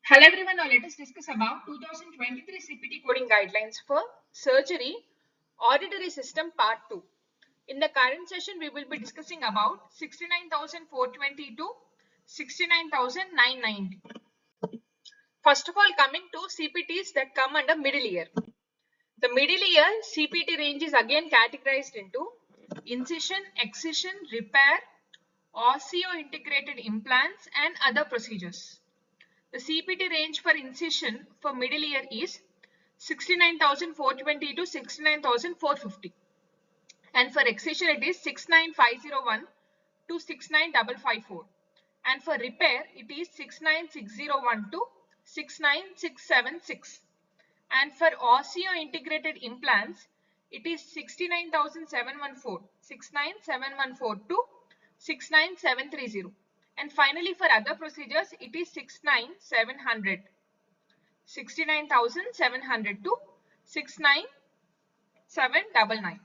Hello everyone, now let us discuss about 2023 CPT coding guidelines for surgery auditory system part 2. In the current session, we will be discussing about 69,420 to 69,990. First of all, coming to CPTs that come under middle ear. The middle ear CPT range is again categorized into incision, excision, repair, Osseointegrated implants and other procedures. The CPT range for incision for middle ear is 69,420 to 69,450. And for excision it is 69,501 to 69,554. And for repair it is 69,601 to 69,676. And for Osseointegrated implants it is 69,714 to 69,730. And finally, for other procedures, it is 69,700 to 69,799.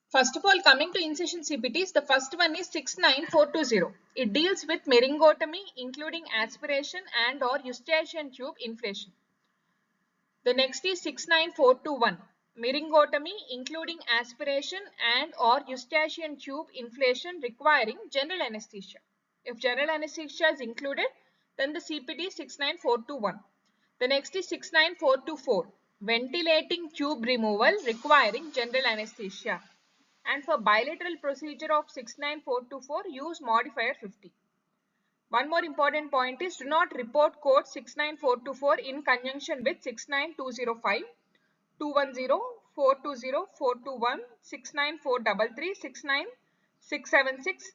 First of all, coming to incision CPTs, the first one is 69,420. It deals with myringotomy, including aspiration and or eustachian tube inflation. The next is 69,421. Myringotomy, including aspiration and or eustachian tube inflation requiring general anesthesia. If general anesthesia is included, then the CPT is 69,421. The next is 69,424. Ventilating tube removal requiring general anesthesia. And for bilateral procedure of 69,424, use modifier 50. One more important point is do not report code 69424 in conjunction with 69205, 210, 420, 421, 69433, 69676,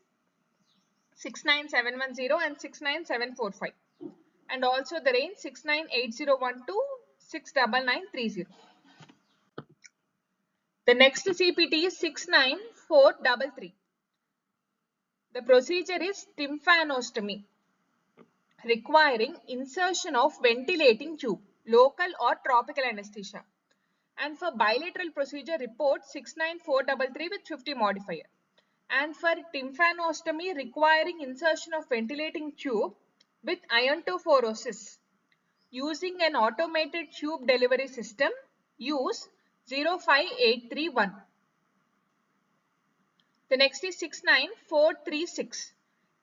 69710 and 69745. And also the range 698012 to 69930. The next CPT is 69433. The procedure is tympanostomy, requiring insertion of ventilating tube, local or tropical anesthesia. And for bilateral procedure, report 69433 with 50 modifier. And for tympanostomy, requiring insertion of ventilating tube with iontophoresis, using an automated tube delivery system, use 05831. The next is 69436.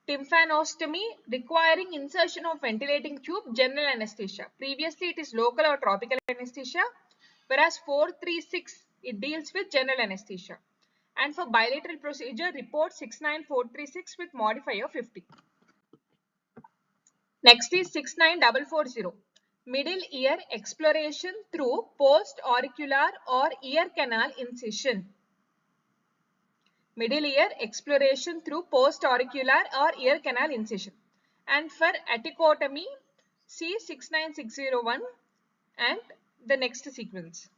Tympanostomy requiring insertion of ventilating tube, general anesthesia. Previously it is local or tropical anesthesia, whereas 436 it deals with general anesthesia. And for bilateral procedure, report 69436 with modifier 50. Next is 69440. Middle ear exploration through post-auricular or ear canal incision. Middle ear exploration through post-auricular or ear canal incision. And for aticotomy, see 69601 and the next sequence.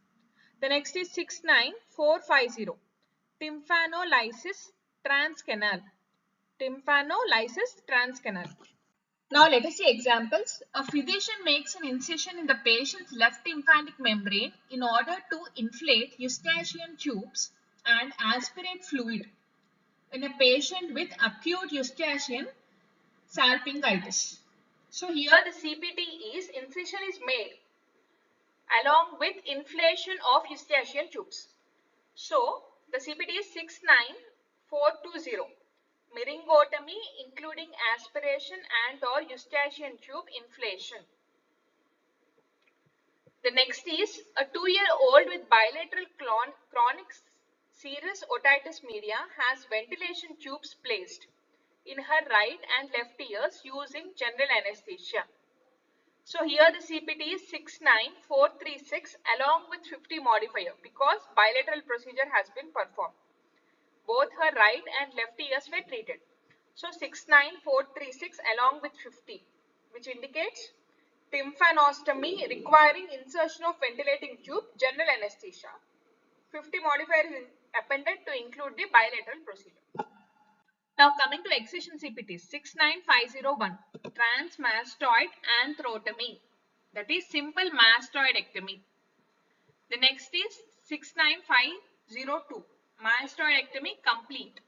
The next is 69450. Tymphanolysis transcanal. Tymphanolysis transcanal. Now let us see examples. A physician makes an incision in the patient's left tympanic membrane in order to inflate eustachian tubes and aspirate fluid in a patient with acute eustachian salpingitis. So here the CPT is incision is made along with inflation of eustachian tubes. So the CPT is 69420. Myringotomy including aspiration and or eustachian tube inflation. The next is a 2-year-old with bilateral chronic serous otitis media has ventilation tubes placed in her right and left ears using general anesthesia. So here the CPT is 69436 along with 50 modifier because bilateral procedure has been performed. Both her right and left ears were treated. So 69436 along with 50, which indicates tymphanostomy requiring insertion of ventilating tube, general anesthesia. 50 modifier is appended to include the bilateral procedure. Now coming to excision CPT 69501, transmastoid anthrotomy, that is simple mastoidectomy. The next is 69502, mastoidectomy complete.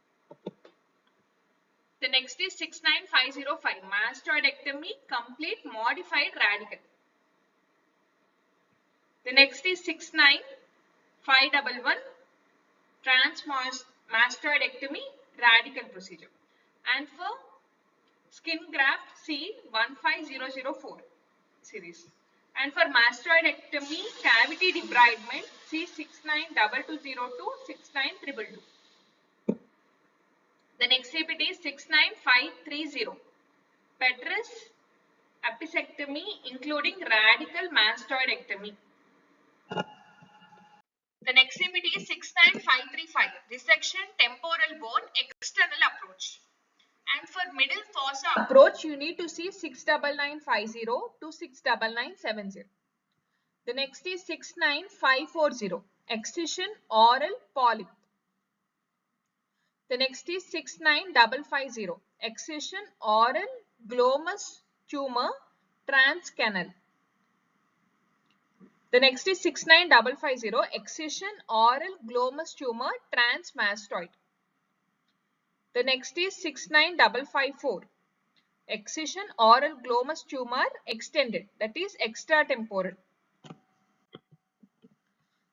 The next is 69505, mastoidectomy, complete modified radical. The next is 69511, transmastoidectomy, radical procedure. And for skin graft, C15004 series. And for mastoidectomy, cavity debridement, C69220 69222. The next CPT is 69530, petrous apicectomy including radical mastoidectomy. The next CPT is 69535, resection temporal bone external approach. And for middle fossa approach, you need to see 69950 to 69970. The next is 69540, excision oral polyp. The next is 69550, excision oral glomus tumor transcanal. The next is 69550, excision oral glomus tumor transmastoid. The next is 69554, excision oral glomus tumor extended, that is extratemporal.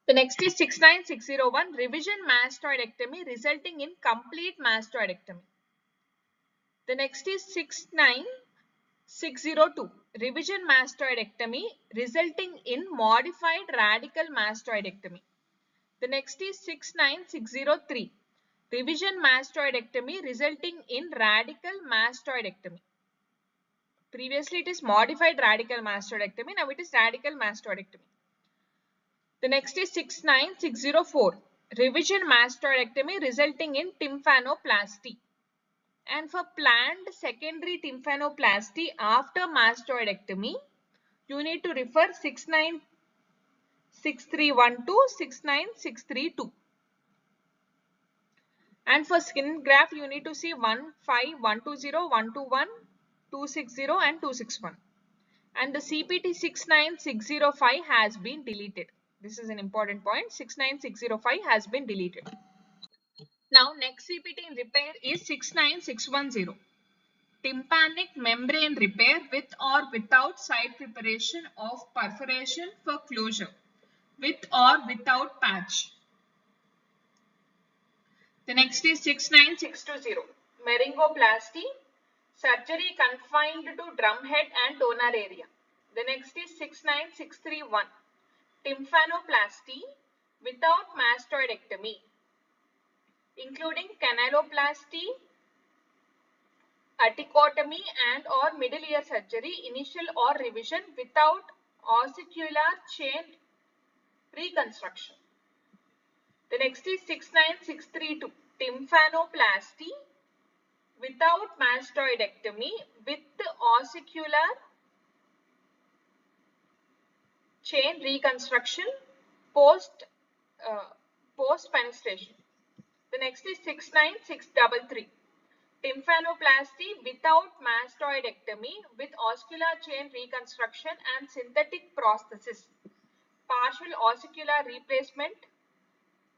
The next is 69601, revision mastoidectomy resulting in complete mastoidectomy. The next is 69602, revision mastoidectomy resulting in modified radical mastoidectomy. The next is 69603, revision mastoidectomy resulting in radical mastoidectomy. Previously it is modified radical mastoidectomy, now it is radical mastoidectomy. The next is 69604, revision mastoidectomy resulting in tympanoplasty. And for planned secondary tympanoplasty after mastoidectomy, you need to refer 69631 to 69632. And for skin graft, you need to see 15120, 121, 260 and 261. And the CPT 69605 has been deleted. This is an important point. 69605 has been deleted. Now next CPT in repair is 69610. Tympanic membrane repair with or without side preparation of perforation for closure, with or without patch. The next is 69620. Meringoplasty, surgery confined to drumhead and donor area. The next is 69631. Tympanoplasty without mastoidectomy, including canaloplasty, atycotomy and or middle ear surgery, initial or revision without ossicular chain reconstruction. The next is 69632. Tympanoplasty without mastoidectomy with ossicular chain reconstruction post fenestration. The next is 69633. Tympanoplasty without mastoidectomy with ossicular chain reconstruction and synthetic prosthesis. Partial ossicular replacement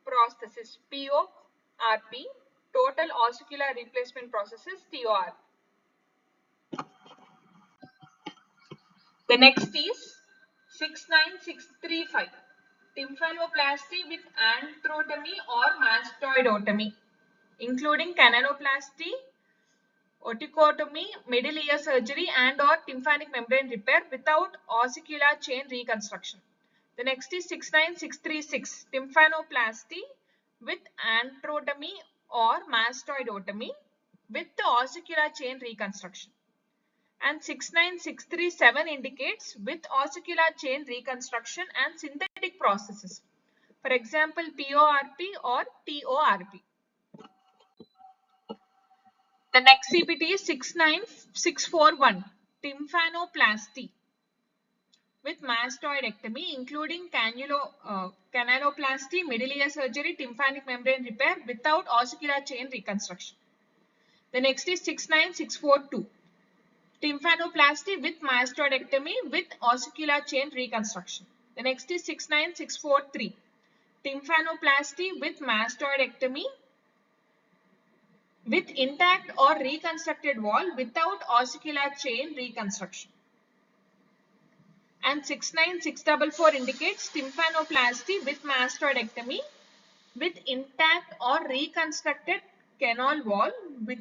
prosthesis, PORP. Total ossicular replacement prosthesis, TOR. The next is 69635. Tympanoplasty with anthrotomy or mastoidotomy, including canaloplasty, oticotomy, middle ear surgery and or tympanic membrane repair without ossicular chain reconstruction. The next is 69636. Tympanoplasty with anthrotomy or mastoidotomy with the ossicular chain reconstruction. And 69637 indicates with ossicular chain reconstruction and synthetic processes. For example, PORP or TORP. The next CPT is 69641. Tympanoplasty with mastoidectomy, including canaloplasty, middle ear surgery, tympanic membrane repair without ossicular chain reconstruction. The next is 69642. Tympanoplasty with mastoidectomy with ossicular chain reconstruction. The next is 69643. Tympanoplasty with mastoidectomy with intact or reconstructed wall without ossicular chain reconstruction. And 69644 indicates tympanoplasty with mastoidectomy with intact or reconstructed canal wall with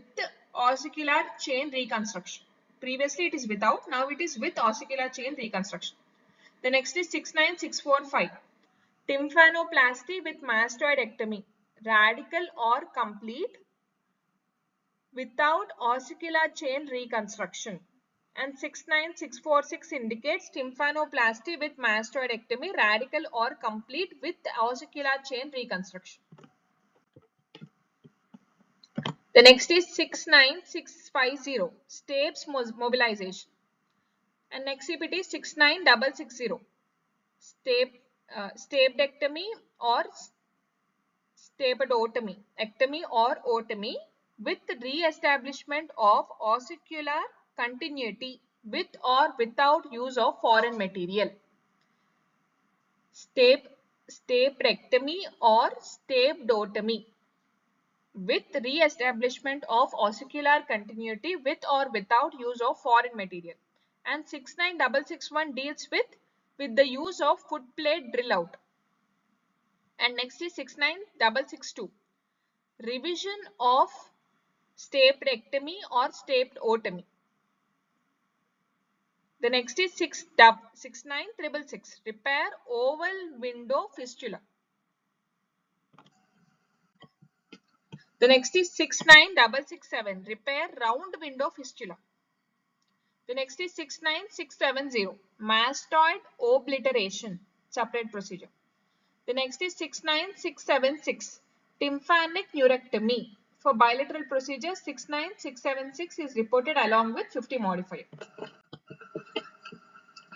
ossicular chain reconstruction. Previously it is without, now it is with ossicular chain reconstruction. The next is 69645. Tympanoplasty with mastoidectomy, radical or complete without ossicular chain reconstruction. And 69646 indicates tympanoplasty with mastoidectomy, radical or complete with ossicular chain reconstruction. The next is 69650, stapes mobilization. And next CPT is 69660, stapedectomy or stapedotomy, ectomy or otomy with re-establishment of ossicular continuity with or without use of foreign material. Stapedectomy or stapedotomy with re-establishment of ossicular continuity with or without use of foreign material. And 69661 deals with the use of foot plate drill out. And next is 69662, revision of stapedectomy or stapedotomy. The next is 69666, repair oval window fistula. The next is 69667, repair round window fistula. The next is 69670, mastoid obliteration, separate procedure. The next is 69676, tympanic neurectomy. For bilateral procedure, 69676 is reported along with 50 modifier.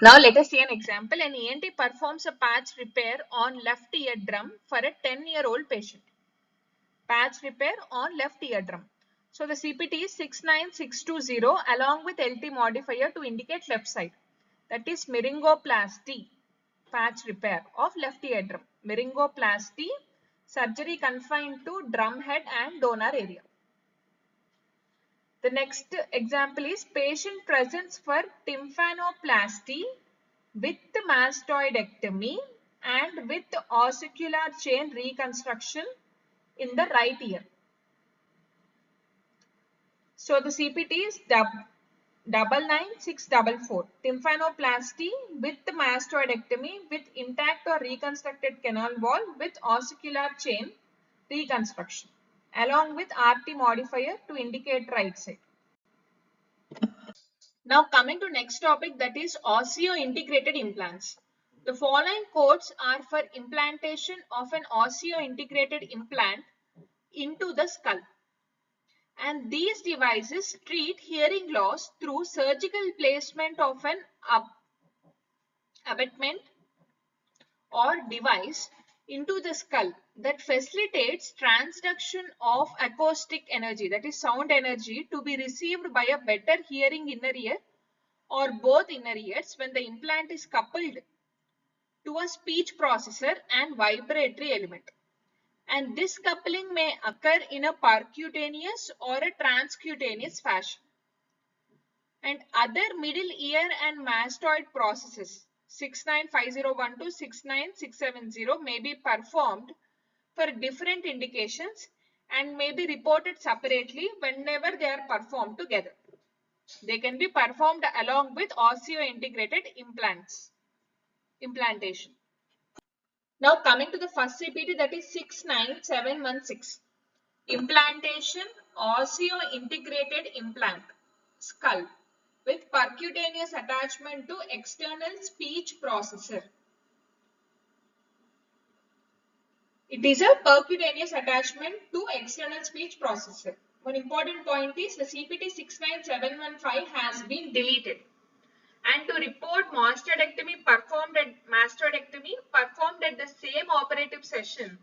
Now let us see an example. An ENT performs a patch repair on left eardrum for a 10-year-old patient. Patch repair on left eardrum. So the CPT is 69620 along with LT modifier to indicate left side. That is myringoplasty, patch repair of left eardrum. Myringoplasty, surgery confined to drum head and donor area. The next example is patient presents for tympanoplasty with mastoidectomy and with ossicular chain reconstruction in the right ear. So the CPT is 99644, tympanoplasty with mastoidectomy with intact or reconstructed canal wall with ossicular chain reconstruction along with RT modifier to indicate right side. Now coming to next topic, that is osseointegrated implants. The following codes are for implantation of an osseointegrated implant into the skull. And these devices treat hearing loss through surgical placement of an abutment or device into the skull that facilitates transduction of acoustic energy, that is sound energy, to be received by a better hearing inner ear or both inner ears when the implant is coupled to a speech processor and vibratory element. And this coupling may occur in a percutaneous or a transcutaneous fashion. And other middle ear and mastoid processes 69501 to 69670 may be performed for different indications and may be reported separately whenever they are performed together. They can be performed along with osseointegrated implantation. Now coming to the first CPT, that is 69716. Implantation osseointegrated implant skull with percutaneous attachment to external speech processor. It is a percutaneous attachment to external speech processor. One important point is the CPT 69715 has been deleted. And to report mastoidectomy performed at the same operative session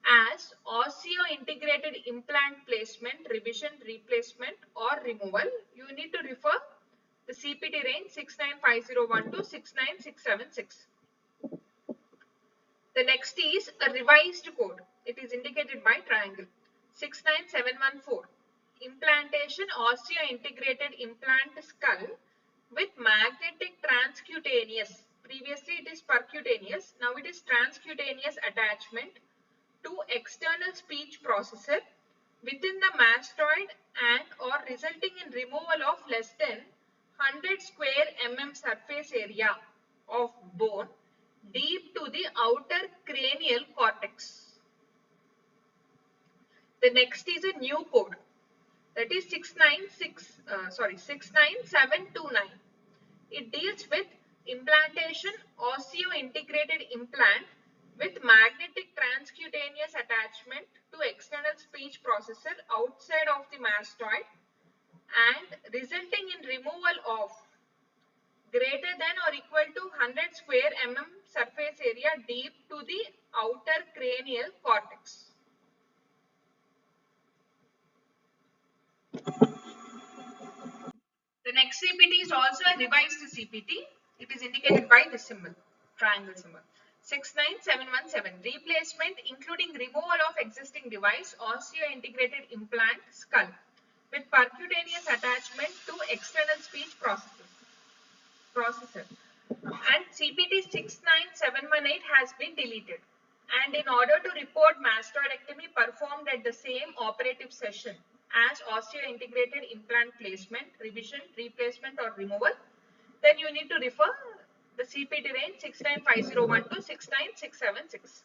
as osseointegrated implant placement, revision, replacement or removal, you need to refer the CPT range 69501 to 69676. The next is a revised code. It is indicated by triangle 69714. implantation osseointegrated implant skull with magnetic transcutaneous. Previously it is percutaneous, now it is transcutaneous attachment to external speech processor within the mastoid and or resulting in removal of less than 100 square mm surface area of bone deep to the outer cranial cortex. The next is a new code, that is 69729. It deals with implantation osseointegrated implant with magnetic transcutaneous attachment to external speech processor outside of the mastoid and resulting in removal of greater than or equal to 100 square mm surface area deep to the outer cranial cortex. The next CPT is also a revised CPT. It is indicated by this symbol, triangle symbol. 69717, replacement including removal of existing device, osseointegrated implant skull with percutaneous attachment to external speech processor. And CPT 69718 has been deleted. And in order to report mastoidectomy performed at the same operative session as osseointegrated implant placement, revision, replacement or removal, then you need to refer the CPT range 69501 to 69676.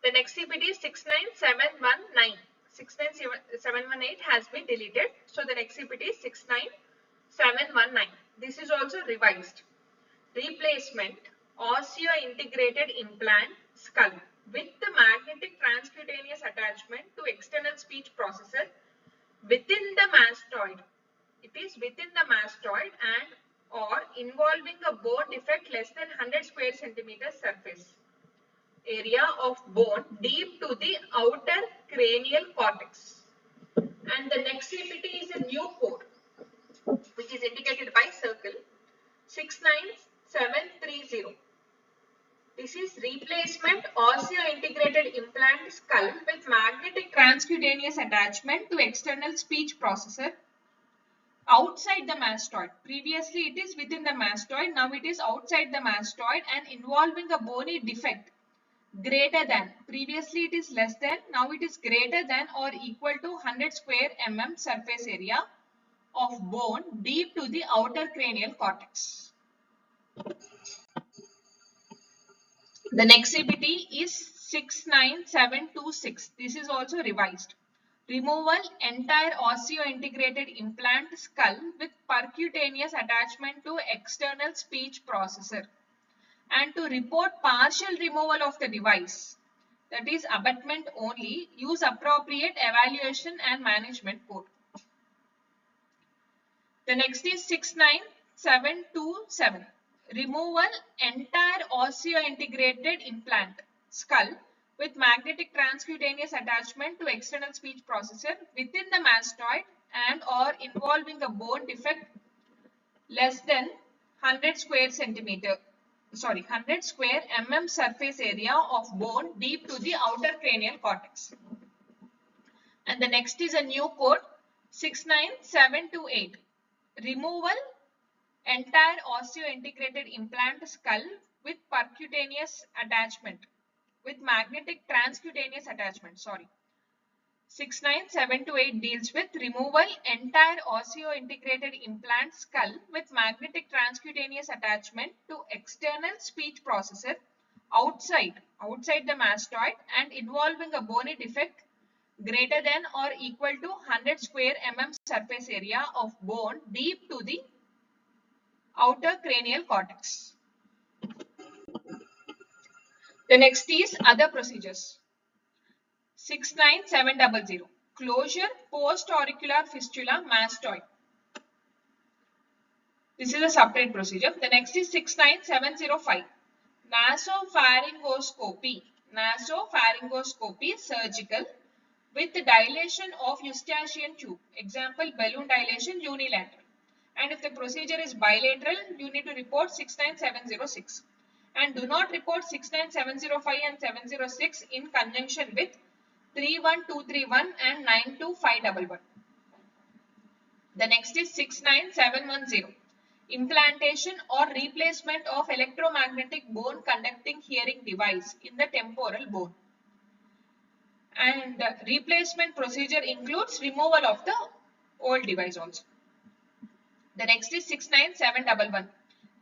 The next CPT is 69719. 69718 has been deleted. So the next CPT is 69719. This is also revised. Replacement osseointegrated implant skull with the magnetic transcutaneous attachment to external speech processor within the mastoid. It is within the mastoid and or involving a bone defect less than 100 square centimeter surface area of bone deep to the outer cranial cortex. And the next CPT is a new code which is indicated by circle 69730. This is replacement osseointegrated implant skull with magnetic transcutaneous attachment to external speech processor outside the mastoid. Previously it is within the mastoid, now it is outside the mastoid and involving a bony defect greater than. Previously it is less than, now it is greater than or equal to 100 square mm surface area of bone deep to the outer cranial cortex. The next CPT is 69726. This is also revised. Removal entire osseointegrated implant skull with percutaneous attachment to external speech processor and to report partial removal of the device, that is abutment only, use appropriate evaluation and management code. The next is 69727. Removal entire osseointegrated implant skull with magnetic transcutaneous attachment to external speech processor within the mastoid and or involving a bone defect less than 100 square mm surface area of bone deep to the outer cranial cortex. And the next is a new code 69728. Removal entire osseointegrated implant skull with percutaneous attachment with magnetic transcutaneous attachment. 69728 deals with removal entire osseointegrated implant skull with magnetic transcutaneous attachment to external speech processor outside the mastoid and involving a bony defect greater than or equal to 100 square mm surface area of bone deep to the outer cranial cortex. The next is other procedures. 69700. Closure post-auricular fistula mastoid. This is a separate procedure. The next is 69705. Nasopharyngoscopy. Nasopharyngoscopy surgical with dilation of eustachian tube. Example, balloon dilation unilateral. And if the procedure is bilateral, you need to report 69706. And do not report 69705 and 706 in conjunction with 31231 and 92511. The next is 69710. Implantation or replacement of electromagnetic bone conducting hearing device in the temporal bone. And replacement procedure includes removal of the old device also. The next is 69711.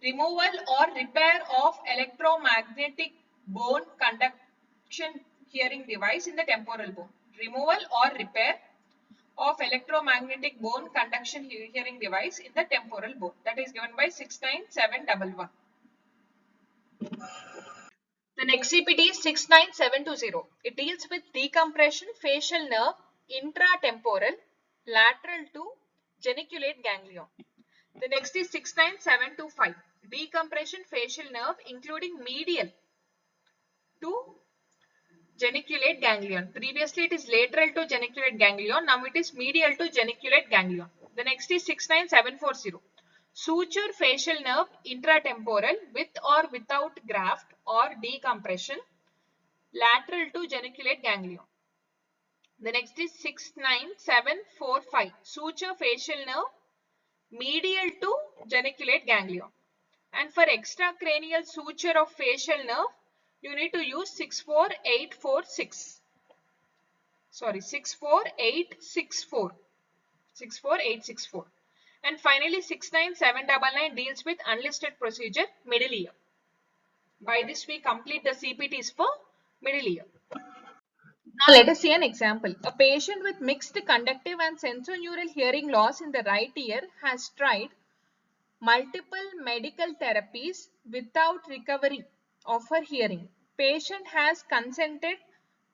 Removal or repair of electromagnetic bone conduction hearing device in the temporal bone. Removal or repair of electromagnetic bone conduction hearing device in the temporal bone. That is given by 69711. The next CPT is 69720. It deals with decompression facial nerve intratemporal lateral to geniculate ganglion. The next is 69725. Decompression facial nerve including medial to geniculate ganglion. Previously it is lateral to geniculate ganglion. Now it is medial to geniculate ganglion. The next is 69740. Suture facial nerve intratemporal with or without graft or decompression lateral to geniculate ganglion. The next is 69745. Suture facial nerve medial to geniculate ganglion. And for extracranial suture of facial nerve, you need to use 64846. Sorry, 64864. 64864. And finally, 69799 deals with unlisted procedure middle ear. By this, we complete the CPTs for middle ear. Now let us see an example. A patient with mixed conductive and sensorineural hearing loss in the right ear has tried multiple medical therapies without recovery of her hearing. Patient has consented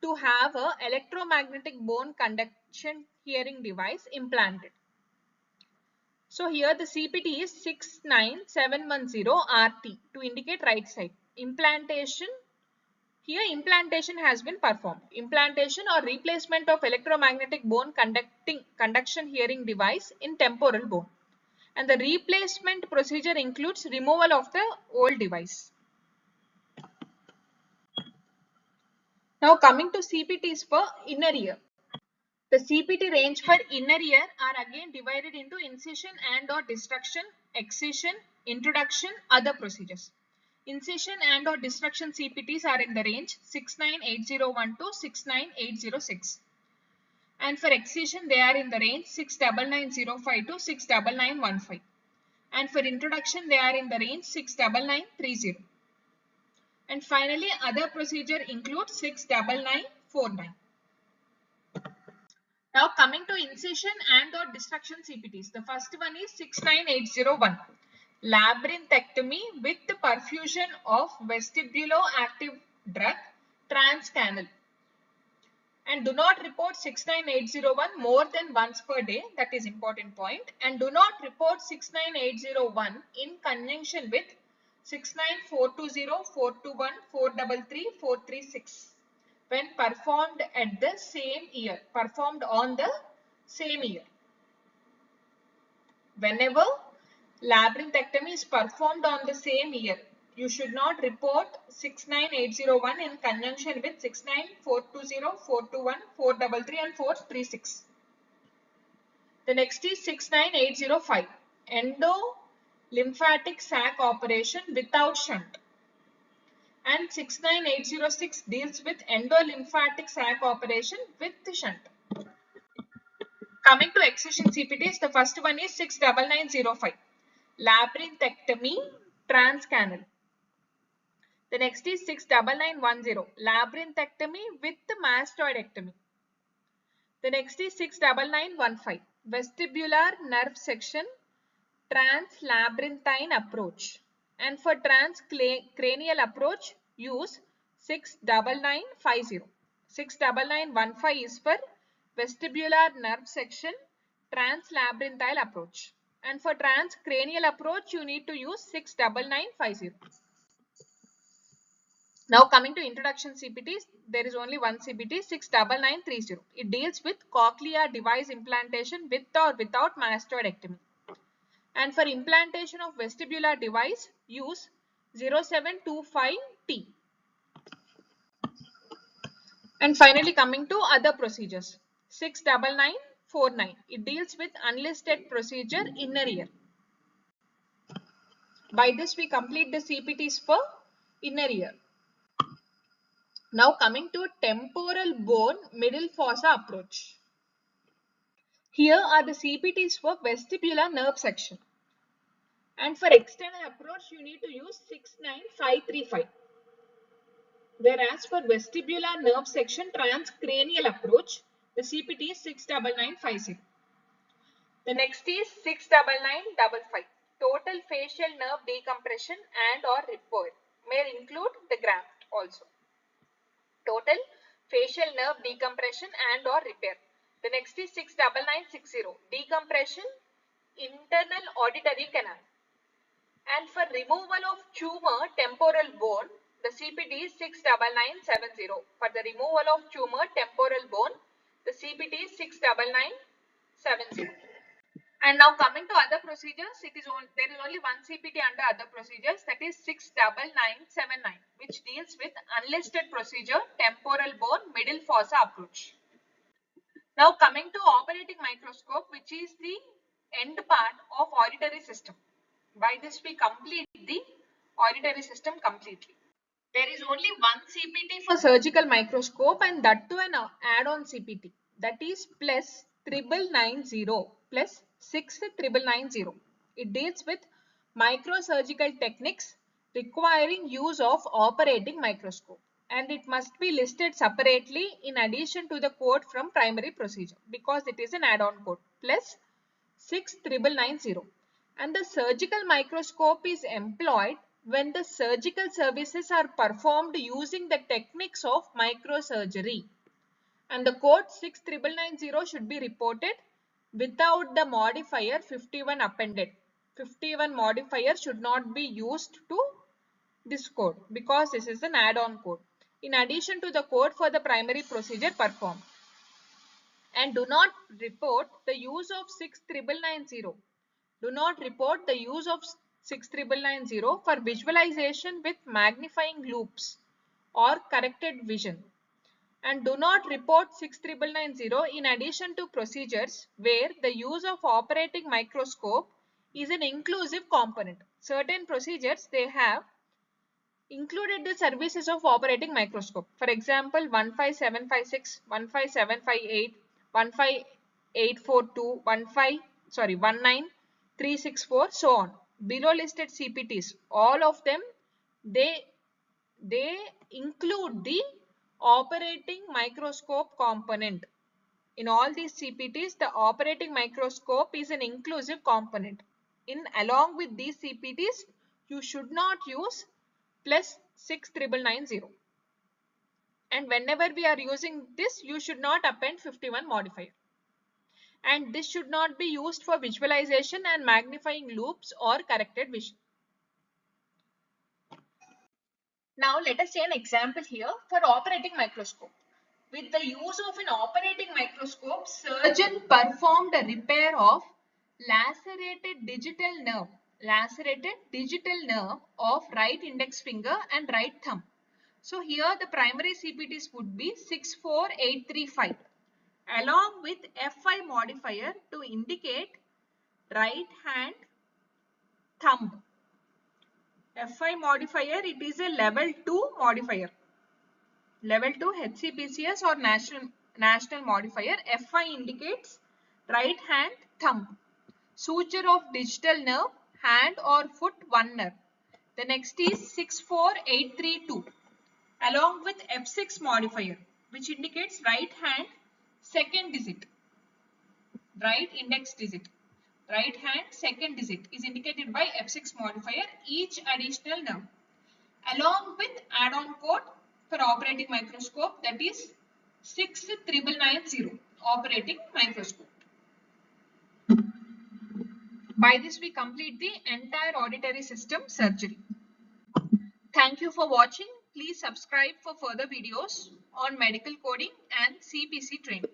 to have a electromagnetic bone conduction hearing device implanted. So here the CPT is 69710 RT to indicate right side. Implantation. Here implantation has been performed. Implantation or replacement of electromagnetic bone conduction hearing device in temporal bone. And the replacement procedure includes removal of the old device. Now coming to CPTs for inner ear. The CPT range for inner ear are again divided into incision and or destruction, excision, introduction, other procedures. Incision and or destruction CPTs are in the range 69801 to 69806. And for excision they are in the range 69905 to 69915. And for introduction they are in the range 69930. And finally other procedure includes 69949. Now coming to incision and or destruction CPTs. The first one is 69801. Labyrinthectomy with perfusion of vestibuloactive drug transcanal. And do not report 69801 more than once per day. That is important point. And do not report 69801 in conjunction with 69420, 421, 433, 436 when performed at the same ear, performed on the same ear. Whenever labyrinthectomy is performed on the same ear, you should not report 69801 in conjunction with 69420, 421, 433 and 436. The next is 69805. Endo-lymphatic sac operation without shunt. And 69806 deals with endolymphatic sac operation with the shunt. Coming to excision CPTs, the first one is 69905. Labyrinthectomy transcanal. The next is 69910. Labyrinthectomy with mastoidectomy. The next is 69915. Vestibular nerve section translabyrinthine approach. And for transcranial approach, use 69950. 69915 is for vestibular nerve section translabyrinthine approach. And for transcranial approach, you need to use 69950. Now coming to introduction CPTs, there is only one CPT, 69930. It deals with cochlear device implantation with or without mastoidectomy. And for implantation of vestibular device, use 0725T. And finally coming to other procedures. 69949. It deals with unlisted procedure inner ear. By this we complete the CPTs for inner ear. Now coming to temporal bone middle fossa approach. Here are the CPTs for vestibular nerve section. And for external approach you need to use 69535. Whereas for vestibular nerve section transcranial approach, the CPT is 69950. The next is 69955. Total facial nerve decompression and or repair. May include the graft also. Total facial nerve decompression and or repair. The next is 69960. Decompression internal auditory canal. And for removal of tumor temporal bone, the CPT is 69970. For the removal of tumor temporal bone, the CPT is 69970. And now coming to other procedures, there is only one CPT under other procedures, that is 69979, which deals with unlisted procedure temporal bone middle fossa approach. Now coming to operating microscope, which is the end part of auditory system. By this we complete the auditory system completely. There is only one CPT for surgical microscope, and that too an add-on CPT, that is plus 9990 plus 6990. It deals with microsurgical techniques requiring use of operating microscope, and it must be listed separately in addition to the code from primary procedure because it is an add-on code plus 6990. And the surgical microscope is employed when the surgical services are performed using the techniques of microsurgery. And the code 69990 should be reported without the modifier 51 appended. 51 modifier should not be used to this code because this is an add-on code in addition to the code for the primary procedure performed. And do not report the use of 69990. Do not report the use of 69990 for visualization with magnifying loops or corrected vision. And do not report 69990 in addition to procedures where the use of operating microscope is an inclusive component. Certain procedures they have included the services of operating microscope. For example, 15756, 15758, 15842, 19364, so on. Below listed CPTs, all of them, they include the operating microscope component. In all these CPTs, the operating microscope is an inclusive component. Along with these CPTs, you should not use plus 6990. And whenever we are using this, you should not append 51 modifier. And this should not be used for visualization and magnifying loops or corrected vision. Now let us see an example here for operating microscope. With the use of an operating microscope, surgeon performed a repair of lacerated digital nerve of right index finger and right thumb. So here the primary CPTs would be 64835 along with F5 modifier to indicate right hand thumb. F5 modifier, it is a level 2 modifier. Level 2 HCPCS or national modifier. F5 indicates right hand thumb. Suture of digital nerve, hand or foot 1 nerve. The next is 64832 along with F6 modifier, which indicates right hand second digit, right index digit. Right hand second digit is indicated by F6 modifier, each additional nerve, along with add-on code for operating microscope, that is 69990 operating microscope. By this we complete the entire auditory system surgery. Thank you for watching. Please subscribe for further videos on medical coding and CPC training.